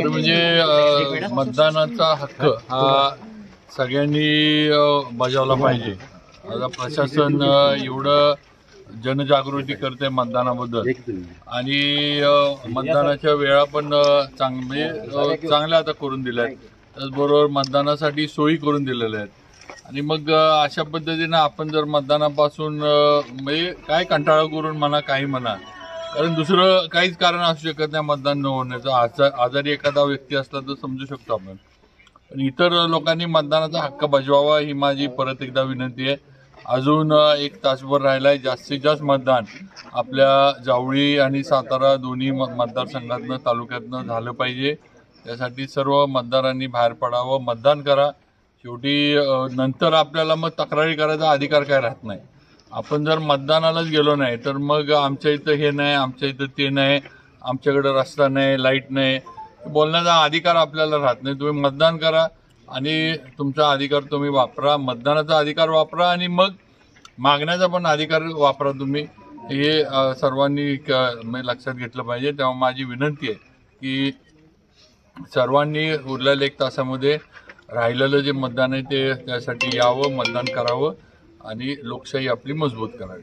म्हणजे मतदानाचा हक्क हा सगळ्यांनी बजावला पाहिजे। आता प्रशासन एवढं जनजागृती करते मतदानाबद्दल आणि मतदानाच्या वेळा पण चांगल्या आता करून दिल्या आहेत। त्याचबरोबर मतदानासाठी सोयी करून दिलेल्या आहेत आणि मग अशा पद्धतीने आपण जर मतदानापासून म्हणजे काय कंटाळा करून म्हणा काही म्हणा, कारण दुसरं काहीच कारण असू शकत नाही मतदान न होण्याचं। आजारी एखादा व्यक्ती असला तर समजू शकतो आपण, पण इतर लोकांनी मतदानाचा हक्क बजवावा ही माझी परत एकदा विनंती आहे। अजून एक तासभर राहिलाय, जास्तीत जास्त मतदान आपल्या जावळी आणि सातारा दोन्ही मतदारसंघातनं तालुक्यातनं झालं पाहिजे। त्यासाठी सर्व मतदारांनी बाहेर पडावं, मतदान करा। शेवटी नंतर आपल्याला मग तक्रारी करायचा अधिकार काय राहत नाही। आपण जर मतदानालाच गेलो नाही तर मग आमच्या इथं हे नाही, आमच्या इथं ते नाही, आमच्याकडे रस्ता नाही, लाईट नाही, बोलण्याचा अधिकार आपल्याला राहत नाही। तुम्ही मतदान करा आणि तुमचा अधिकार तुम्ही वापरा, मतदानाचा अधिकार वापरा आणि मग मागण्याचा पण अधिकार वापरा तुम्ही। हे सर्वांनी लक्षात घेतलं पाहिजे। तेव्हा माझी विनंती आहे की सर्वांनी उरलेल्या 1 तासामध्ये राहिलेलं जे मतदान आहे ते त्यासाठी यावं, मतदान करावं आणि लोकशाही आपली मजबूत करावी।